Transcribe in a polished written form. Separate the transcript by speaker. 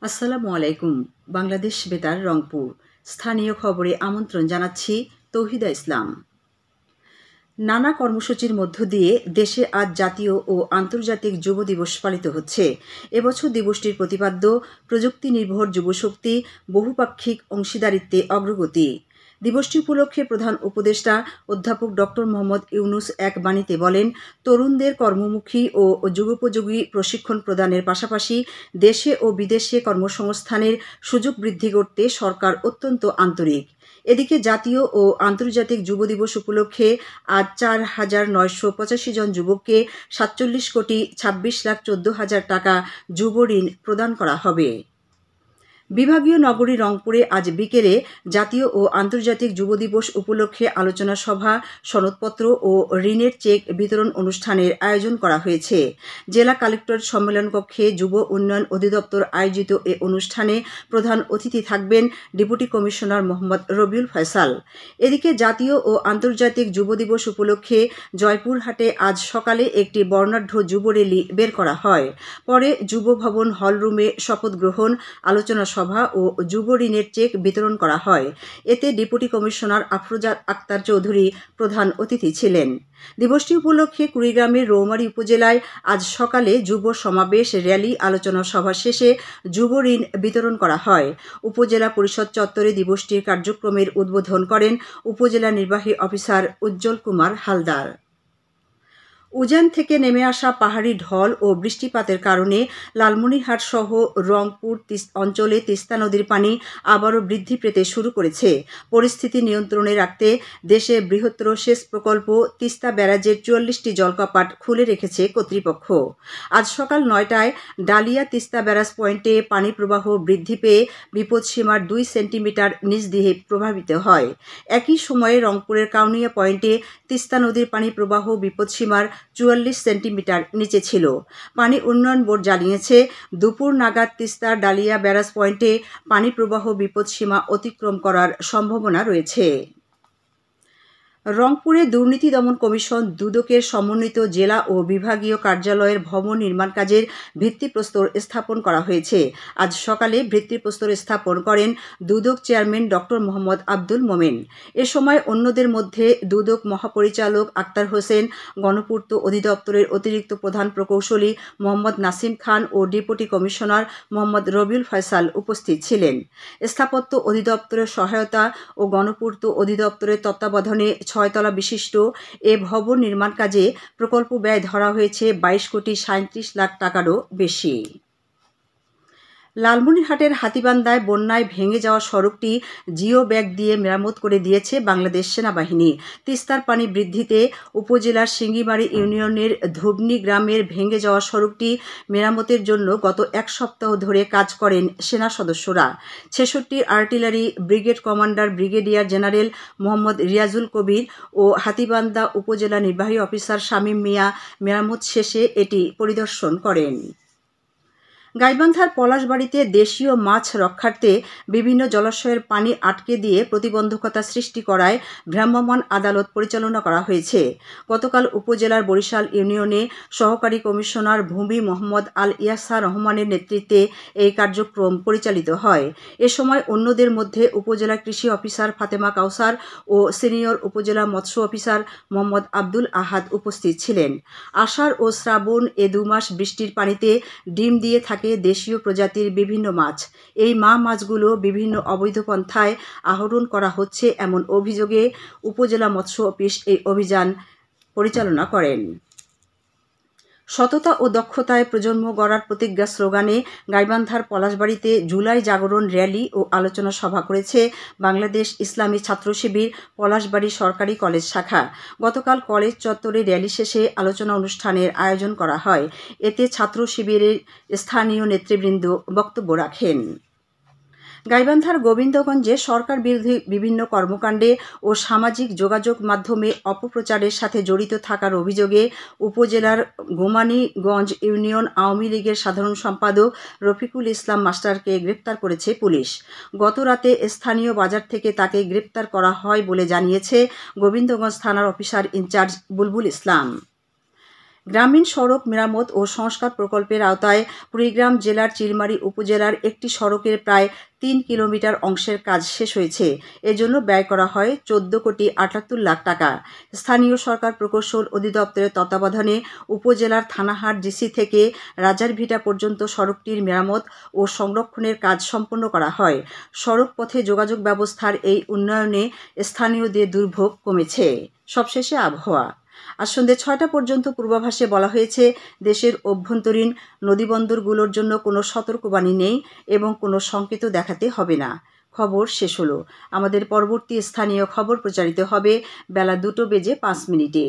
Speaker 1: আসসালামু আলাইকুম। বাংলাদেশ বেতার রংপুর স্থানীয় খবরে আমন্ত্রণ জানাচ্ছি তৌহিদা ইসলাম। নানা কর্মসূচির মধ্য দিয়ে দেশে আজ জাতীয় ও আন্তর্জাতিক যুব দিবস পালিত হচ্ছে। এবছর দিবসটির প্রতিপাদ্য প্রযুক্তি নির্ভর যুবশক্তি, বহুপাক্ষিক অংশীদারিত্বে অগ্রগতি। দিবসটি উপলক্ষে প্রধান উপদেষ্টা অধ্যাপক ডক্টর মোহাম্মদ ইউনুস এক বাণীতে বলেন, তরুণদের কর্মমুখী ও যুগোপযোগী প্রশিক্ষণ প্রদানের পাশাপাশি দেশে ও বিদেশে কর্মসংস্থানের সুযোগ বৃদ্ধি করতে সরকার অত্যন্ত আন্তরিক। এদিকে জাতীয় ও আন্তর্জাতিক যুব দিবস উপলক্ষে আজ 4,985 জন যুবককে 47,26,14,000 টাকা যুব ঋণ প্রদান করা হবে। বিভাগীয় নগরী রংপুরে আজ বিকেলে জাতীয় ও আন্তর্জাতিক যুব দিবস উপলক্ষে আলোচনা সভা, সনদপত্র ও ঋণের চেক বিতরণ অনুষ্ঠানের আয়োজন করা হয়েছে। জেলা কালেক্টরেট সম্মেলন কক্ষে যুব উন্নয়ন অধিদপ্তর আয়োজিত এ অনুষ্ঠানে প্রধান অতিথি থাকবেন ডেপুটি কমিশনার মোহাম্মদ রবিউল ফয়সাল। এদিকে জাতীয় ও আন্তর্জাতিক যুব দিবস উপলক্ষে জয়পুরহাটে আজ সকালে একটি বর্ণাঢ্য যুব র্যালি বের করা হয়। পরে যুব ভবন হলরুমে শপথ গ্রহণ, আলোচনা সভা ও যুব ঋণের চেক বিতরণ করা হয়। এতে ডেপুটি কমিশনার আফরোজা আক্তার চৌধুরী প্রধান অতিথি ছিলেন। দিবসটি উপলক্ষে কুড়িগ্রামের রৌমারী উপজেলায় আজ সকালে যুব সমাবেশ, র্যালি, আলোচনা সভা শেষে যুব ঋণ বিতরণ করা হয়। উপজেলা পরিষদ চত্বরে দিবসটির কার্যক্রমের উদ্বোধন করেন উপজেলা নির্বাহী অফিসার উজ্জ্বল কুমার হালদার। উজান থেকে নেমে আসা পাহাড়ি ঢল ও বৃষ্টিপাতের কারণে লালমনিরহাট সহ রংপুর অঞ্চলে তিস্তা নদীর পানি আবারও বৃদ্ধি পেতে শুরু করেছে। পরিস্থিতি নিয়ন্ত্রণে রাখতে দেশের বৃহত্তর সেচ প্রকল্প তিস্তা ব্যারাজের 44টি জলকপাট খুলে রেখেছে কর্তৃপক্ষ। আজ সকাল 9টায় ডালিয়া তিস্তা ব্যারাজ পয়েন্টে পানি প্রবাহ বৃদ্ধি পেয়ে বিপদসীমার 2 সেন্টিমিটার নিচ দিয়ে প্রভাবিত হয়। একই সময়ে রংপুরের কাউনিয়া পয়েন্টে তিস্তা নদীর পানি প্রবাহ বিপদসীমার 44 সেন্টিমিটার নিচে ছিল। পানি উন্নয়ন বোর্ড জানিয়েছে, দুপুর নাগাদ তিস্তার ডালিয়া ব্যারাজ পয়েন্টে পানি প্রবাহ বিপদসীমা অতিক্রম করার সম্ভাবনা রয়েছে। রংপুরে দুর্নীতি দমন কমিশন দুদকের সমন্বিত জেলা ও বিভাগীয় কার্যালয়ের ভবন নির্মাণ কাজের ভিত্তিপ্রস্তর স্থাপন করা হয়েছে। আজ সকালে ভিত্তিপ্রস্তর স্থাপন করেন দুদক চেয়ারম্যান ডক্টর মোহাম্মদ আব্দুল মোমেন। এ সময় অন্যদের মধ্যে দুদক মহাপরিচালক আক্তার হোসেন, গণপূর্ত অধিদপ্তরের অতিরিক্ত প্রধান প্রকৌশলী মোহাম্মদ নাসিম খান ও ডেপুটি কমিশনার মোহাম্মদ রবিউল ফয়সাল উপস্থিত ছিলেন। স্থাপত্য অধিদপ্তরের সহায়তা ও গণপূর্ত অধিদপ্তরের তত্ত্বাবধানে 6 তলা বিশিষ্ট এ ভবন নির্মাণ কাজে প্রকল্প ব্যয় ধরা হয়েছে 22,37,00,000 টাকারও বেশি। লালমনিরহাটের হাতীবান্ধায় বন্যায় ভেঙে যাওয়া সড়কটি জিও ব্যাগ দিয়ে মেরামত করে দিয়েছে বাংলাদেশ সেনাবাহিনী। তিস্তার পানি বৃদ্ধিতে উপজেলার সিঙ্গিমারি ইউনিয়নের ধুবনি গ্রামের ভেঙে যাওয়া সড়কটি মেরামতের জন্য গত 1 সপ্তাহ ধরে কাজ করেন সেনা সদস্যরা। 66 artillery brigade commander brigadier general Mohammad Riazul Kabir ও হাতীবান্ধা উপজেলা নির্বাহী অফিসার শামীম মিয়া মেরামত শেষে এটি পরিদর্শন করেন। গাইবান্ধার পলাশবাড়ীতে দেশীয় মাছ রক্ষার্থে বিভিন্ন জলাশয়ের পানি আটকে দিয়ে প্রতিবন্ধকতা সৃষ্টি করায় ভ্রাম্যমাণ আদালত পরিচালনা করা হয়েছে। গতকাল উপজেলার বরিশাল ইউনিয়নে সহকারী কমিশনার ভূমি মোহাম্মদ আল ইয়াসা রহমানের নেতৃত্বে এই কার্যক্রম পরিচালিত হয়। এ সময় অন্যদের মধ্যে উপজেলা কৃষি অফিসার ফাতেমা কাউসার ও সিনিয়র উপজেলা মৎস্য অফিসার মোহাম্মদ আব্দুল আহাদ উপস্থিত ছিলেন। আষাঢ় ও শ্রাবণ এ 2 মাস বৃষ্টির পানিতে ডিম দিয়ে থাকে দেশীয় প্রজাতির বিভিন্ন মাছ। এই মাছগুলো বিভিন্ন অবৈধ পন্থায় আহরণ করা হচ্ছে এমন অভিযোগে উপজেলা মৎস্য অফিস এই অভিযান পরিচালনা করেন। সততা ও দক্ষতায় প্রজন্ম গড়ার প্রতিজ্ঞা স্লোগানে গাইবান্ধার পলাশবাড়ীতে জুলাই জাগরণ র্যালি ও আলোচনা সভা করেছে বাংলাদেশ ইসলামী ছাত্র শিবির পলাশবাড়ী সরকারি কলেজ শাখা। গতকাল কলেজ চত্বরে র্যালি শেষে আলোচনা অনুষ্ঠানের আয়োজন করা হয়। এতে ছাত্র শিবিরের স্থানীয় নেতৃবৃন্দ বক্তব্য রাখেন। গাইবান্ধার গোবিন্দগঞ্জে সরকার বিরোধী বিভিন্ন কর্মকাণ্ডে ও সামাজিক যোগাযোগ মাধ্যমে অপপ্রচারের সাথে জড়িত থাকার অভিযোগে উপজেলার গোমানীগঞ্জ ইউনিয়ন আওয়ামী লীগের সাধারণ সম্পাদক রফিকুল ইসলাম মাস্টারকে গ্রেপ্তার করেছে পুলিশ। গত রাতে স্থানীয় বাজার থেকে তাকে গ্রেপ্তার করা হয় বলে জানিয়েছে গোবিন্দগঞ্জ থানার অফিসার ইনচার্জ বুলবুল ইসলাম। গ্রামীণ সড়ক মেরামত ও সংস্কার প্রকল্পের আওতায় কুড়িগ্রাম জেলার চিলমারী উপজেলার একটি সড়কের প্রায় ৩ কিলোমিটার অংশের কাজ শেষ হয়েছে। এজন্য ব্যয় করা হয় ১৪,৭৮,০০,০০০ টাকা। স্থানীয় সরকার প্রকৌশল অধিদপ্তরের তত্ত্বাবধানে উপজেলার থানাহাট ডিসি থেকে রাজারভিটা পর্যন্ত সড়কটির মেরামত ও সংরক্ষণের কাজ সম্পন্ন করা হয়। সড়ক পথে যোগাযোগ ব্যবস্থার এই উন্নয়নে স্থানীয়দের দুর্ভোগ কমেছে। সবশেষে আবহাওয়া। আজ সন্ধ্যে ৬টা পর্যন্ত পূর্বাভাসে বলা হয়েছে, দেশের অভ্যন্তরীণ নদীবন্দরগুলোর জন্য কোনো সতর্কবাণী নেই এবং কোনো সংকেতও দেখাতে হবে না। খবর শেষ হলো। আমাদের পরবর্তী স্থানীয় খবর প্রচারিত হবে বেলা ২টো বেজে ৫ মিনিটে।